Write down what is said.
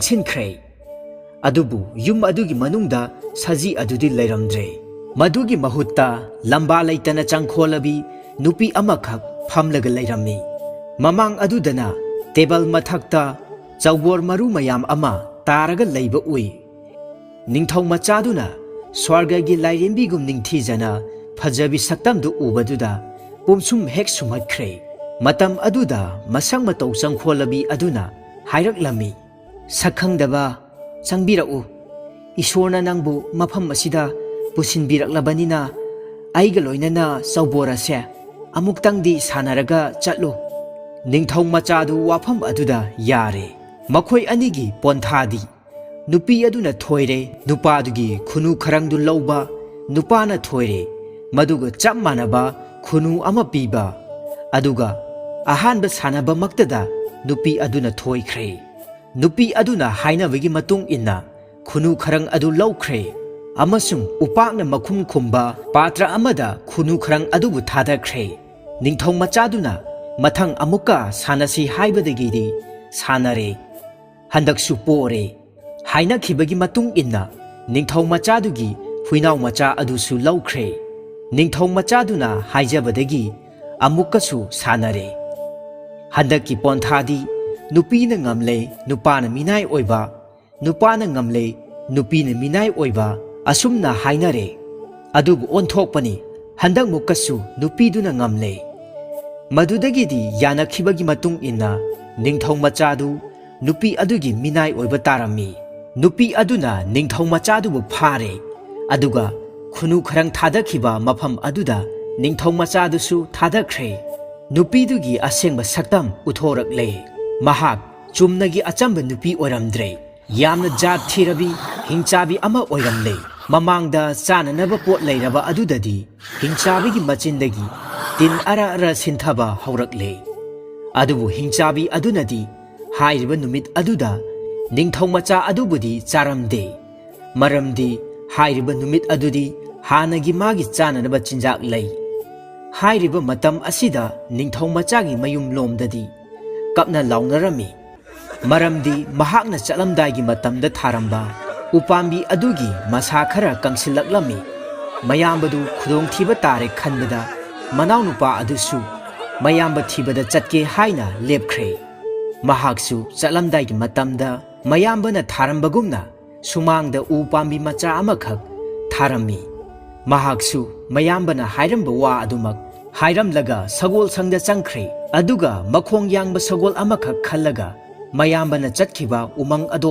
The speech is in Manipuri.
ꯁꯤꯟꯈ꯭ꯔꯦ꯫ ꯑꯗꯨꯕꯨ ꯌꯨꯝ ꯑꯗꯨꯒꯤ ꯃꯅꯨꯡꯗ ꯁꯖꯤ ꯑꯗꯨꯗꯤ ꯂꯩꯔꯝꯗ꯭ꯔꯦ꯫ ꯃꯗꯨꯒꯤ ꯃꯍꯨꯠꯇ ꯂꯝꯕꯥ ꯂꯩꯇꯅ ꯆꯪꯈꯣꯜꯂꯕꯤ ꯅꯨꯄꯤ ꯑꯃꯈꯛ ꯐꯝꯂꯒ ꯂꯩꯔꯝꯃꯤ꯫ ꯃꯃꯥꯡ ꯑꯗꯨꯗꯅ ꯇꯦꯕꯜ ꯃꯊꯛꯇ ꯆꯧꯕꯣꯔ ꯃꯔꯨ ꯃꯌꯥꯝ ꯑꯃ ꯇꯥꯔꯒ ꯂꯩꯕ ꯎꯏ꯫ ꯅꯤꯡꯊꯧ ꯃꯆꯥꯗꯨꯅ ꯁ꯭ꯋꯔꯒꯒꯤ ꯂꯥꯏꯔꯦꯝꯕꯤꯒꯨꯝ ꯅꯤꯡꯊꯤꯖꯅ ꯐꯖꯕꯤ ꯁꯛꯇꯝꯗꯨ ꯎꯕꯗꯨꯗ ꯄꯨꯝꯁꯨꯝ ꯍꯦꯛ ꯁꯨꯝꯍꯠꯈ꯭ꯔꯦ꯫ ꯃꯇꯝ ꯑꯗꯨꯗ ꯃꯁꯛ ꯃꯇꯧ ꯆꯪꯈꯣꯜꯂꯕꯤ ꯑꯗꯨꯅ ꯍꯥꯏꯔꯛꯂꯝꯃꯤ, "ꯁꯛꯈꯪꯗꯕ, ꯆꯪꯕꯤꯔꯛꯎ꯫ ꯏꯁꯣꯔꯅ ꯅꯪꯕꯨ ꯃꯐꯝ ꯑꯁꯤꯗ ꯄꯨꯁꯤꯟꯕꯤꯔꯛꯂꯕꯅꯤꯅ ꯑꯩꯒ ꯂꯣꯏꯅꯅ ꯆꯧꯕꯣꯔ ꯑꯁꯦ ꯑꯃꯨꯛꯇꯪꯗꯤ ꯁꯥꯟꯅꯔꯒ ꯆꯠꯂꯨ꯫" ꯅꯤꯡꯊꯧ ꯃꯆꯥꯗꯨ ꯋꯥꯐꯝ ꯑꯗꯨꯗ ꯌꯥꯔꯦ꯫ ꯃꯈꯣꯏ ꯑꯅꯤꯒꯤ ꯄꯣꯟꯊꯥꯗꯤ ꯅꯨꯄꯤ ꯑꯗꯨꯅ ꯊꯣꯏꯔꯦ ꯅꯨꯄꯥꯗꯨꯒꯤ ꯈꯨꯅꯨ ꯈꯔꯪꯗꯨ ꯂꯧꯕ, ꯅꯨꯄꯥꯅ ꯊꯣꯏꯔꯦ ꯃꯗꯨꯒ ꯆꯞ ꯃꯥꯟꯅꯕ ꯈꯨꯅꯨ ꯑꯃ ꯄꯤꯕ꯫ ꯑꯗꯨꯒ ꯑꯍꯥꯟꯕ ꯁꯥꯟꯅꯕꯃꯛꯇꯗ ꯅꯨꯄꯤ ꯑꯗꯨꯅ ꯊꯣꯏꯈ꯭ꯔꯦ꯫ ꯅꯨꯄꯤ ꯑꯗꯨꯅ ꯍꯥꯏꯅꯕꯒꯤ ꯃꯇꯨꯡ ꯏꯟꯅ ꯈꯨꯅꯨ ꯈꯔꯪ ꯑꯗꯨ ꯂꯧꯈ꯭ꯔꯦ ꯑꯃꯁꯨꯡ ꯎꯄꯥꯛꯅ ꯃꯈꯨꯝ ꯈꯨꯝꯕ ꯄꯥꯇ꯭ꯔ ꯑꯃꯗ ꯈꯨꯅꯨ ꯈꯔꯪ ꯑꯗꯨꯕꯨ ꯊꯥꯗꯈ꯭ꯔꯦ꯫ ꯅꯤꯡꯊꯧ ꯃꯆꯥꯗꯨꯅ ꯃꯊꯪ ꯑꯃꯨꯛꯀ ꯁꯥꯟꯅꯁꯤ ꯍꯥꯏꯕꯗꯒꯤꯗꯤ ꯁꯥꯟꯅꯔꯦ꯫ ꯍꯟꯗꯛꯁꯨ ꯄꯣꯔꯦ꯫ ꯍꯥꯏꯅꯈꯤꯕꯒꯤ ꯃꯇꯨꯡ ꯏꯟꯅ ꯅꯤꯡꯊꯧ ꯃꯆꯥꯗꯨꯒꯤ ꯍꯨꯏꯅꯥꯎ ꯃꯆꯥ ꯑꯗꯨꯁꯨ ꯂꯧꯈ꯭ꯔꯦ꯫ ꯅꯤꯡꯊꯧ ꯃꯆꯥꯗꯨꯅ ꯍꯥꯏꯖꯕꯗꯒꯤ ꯑꯃꯨꯛꯀꯁꯨ ꯁꯥꯟꯅꯔꯦ꯫ ꯍꯟꯗꯛꯀꯤ ꯄꯣꯟꯊꯥꯗꯤ ꯅꯨꯄꯤꯅ ꯉꯝꯂꯦ ꯅꯨꯄꯥꯅ ꯃꯤꯅꯥꯏ ꯑꯣꯏꯕ, ꯅꯨꯄꯥꯅ ꯉꯝꯂꯦ ꯅꯨꯄꯤꯅ ꯃꯤꯅꯥꯏ ꯑꯣꯏꯕ ꯑꯁꯨꯝꯅ ꯍꯥꯏꯅꯔꯦ꯫ ꯑꯗꯨꯕꯨ ꯑꯣꯟꯊꯣꯛꯄꯅꯤ, ꯍꯟꯗꯛꯃꯨꯛꯀꯁꯨ ꯅꯨꯄꯤꯗꯨꯅ ꯉꯝꯂꯦ꯫ ꯃꯗꯨꯗꯒꯤꯗꯤ ꯌꯥꯅꯈꯤꯕꯒꯤ ꯃꯇꯨꯡ ꯏꯟꯅ ꯅꯤꯡꯊꯧ ꯃꯆꯥꯗꯨ ꯅꯨꯄꯤ ꯑꯗꯨꯒꯤ ꯃꯤꯅꯥꯏ ꯑꯣꯏꯕ ꯇꯥꯔꯝꯃꯤ꯫ ꯅꯨꯄꯤ ꯑꯗꯨꯅ ꯅꯤꯡꯊꯧ ꯃꯆꯥꯗꯨꯕꯨ ꯐꯥꯔꯦ꯫ ꯑꯗꯨꯒ ꯈꯨꯅꯨ ꯈꯔꯪ ꯊꯥꯗꯈꯤꯕ ꯃꯐꯝ ꯑꯗꯨꯗ ꯅꯤꯡꯊꯧ ꯃꯆꯥꯗꯨꯁꯨ ꯊꯥꯗꯈ꯭ꯔꯦ꯫ ꯅꯨꯄꯤꯗꯨꯒꯤ ꯑꯁꯦꯡꯕ ꯁꯛꯇꯝ ꯎꯠꯊꯣꯔꯛꯂꯦ꯫ ꯃꯍꯥꯛ ꯆꯨꯝꯅꯒꯤ ꯑꯆꯝꯕ ꯅꯨꯄꯤ ꯑꯣꯏꯔꯝꯗ꯭ꯔꯦ, ꯌꯥꯝꯅ ꯖꯥꯠ ꯊꯤꯔꯕꯤ ꯍꯤꯡꯆꯥꯕꯤ ꯑꯃ ꯑꯣꯏꯔꯝꯂꯦ꯫ ꯃꯃꯥꯡꯗ ꯆꯥꯅꯅꯕ ꯄꯣꯠ ꯂꯩꯔꯕ ꯑꯗꯨꯗꯗꯤ ꯍꯤꯡꯆꯥꯕꯤꯒꯤ ꯃꯆꯤꯟꯗꯒꯤ ꯇꯤꯟ ꯑꯔ ꯑꯔ ꯁꯤꯟꯊꯕ ꯍꯧꯔꯛꯂꯦ꯫ ꯑꯗꯨꯕꯨ ꯍꯤꯡꯆꯥꯕꯤ ꯑꯗꯨꯅꯗꯤ ꯍꯥꯏꯔꯤꯕ ꯅꯨꯃꯤꯠ ꯑꯗꯨꯗ ꯅꯤꯡꯊꯧ ꯃꯆꯥ ꯑꯗꯨꯕꯨꯗꯤ ꯆꯥꯔꯝꯗꯦ꯫ ꯃꯔꯝꯗꯤ ꯍꯥꯏꯔꯤꯕ ꯅꯨꯃꯤꯠ ꯑꯗꯨꯗꯤ ꯍꯥꯟꯅꯒꯤ ꯃꯥꯒꯤ ꯆꯥꯅꯅꯕ ꯆꯤꯟꯖꯥꯛ ꯂꯩ꯫ ꯍꯥꯏꯔꯤꯕ ꯃꯇꯝ ꯑꯁꯤꯗ ꯅꯤꯡꯊꯧ ꯃꯆꯥꯒꯤ ꯃꯌꯨꯝ ꯂꯣꯝꯗꯗꯤ ꯀꯞꯅ ꯂꯥꯎꯅꯔꯝꯃꯤ꯫ ꯃꯔꯝꯗꯤ ꯃꯍꯥꯛꯅ ꯆꯠꯂꯝꯗꯥꯏꯒꯤ ꯃꯇꯝꯗ ꯊꯥꯔꯝꯕ ꯎꯄꯥꯝꯕꯤ ꯑꯗꯨꯒꯤ ꯃꯁꯥ ꯈꯔ ꯀꯪꯁꯤꯜꯂꯛꯂꯝꯃꯤ꯫ ꯃꯌꯥꯝꯕꯗꯨ ꯈꯨꯗꯣꯡꯊꯤꯕ ꯇꯥꯔꯦ ꯈꯟꯕꯗ ꯃꯅꯥꯎꯅꯨꯄꯥ ꯑꯗꯨꯁꯨ ꯃꯌꯥꯝꯕ ꯊꯤꯕꯗ ꯆꯠꯀꯦ ꯍꯥꯏꯅ ꯂꯦꯞꯈ꯭ꯔꯦ꯫ ꯃꯍꯥꯛꯁꯨ ꯆꯠꯂꯝꯗꯥꯏꯒꯤ ꯃꯇꯝꯗ ꯃꯌꯥꯝꯕꯅ ꯊꯥꯔꯝꯕꯒꯨꯝꯅ ꯁꯨꯃꯥꯡꯗ ꯎ ꯄꯥꯝꯕꯤ ꯃꯆꯥ ꯑꯃꯈꯛ ꯊꯥꯔꯝꯃꯤ꯫ ꯃꯍꯥꯛꯁꯨ ꯃꯌꯥꯝꯕꯅ ꯍꯥꯏꯔꯝꯕ ꯋꯥ ꯑꯗꯨꯃꯛ ꯍꯥꯏꯔꯝꯂꯒ ꯁꯒꯣꯜꯁꯪꯗ ꯆꯪꯈ꯭ꯔꯦ꯫ ꯑꯗꯨꯒ ꯃꯈꯣꯡ ꯌꯥꯡꯕ ꯁꯒꯣꯜ ꯑꯃꯈꯛ ꯈꯜꯂꯒ ꯃꯌꯥꯝꯕꯅ ꯆꯠꯈꯤꯕ ꯎꯃꯪ ꯑꯗꯣ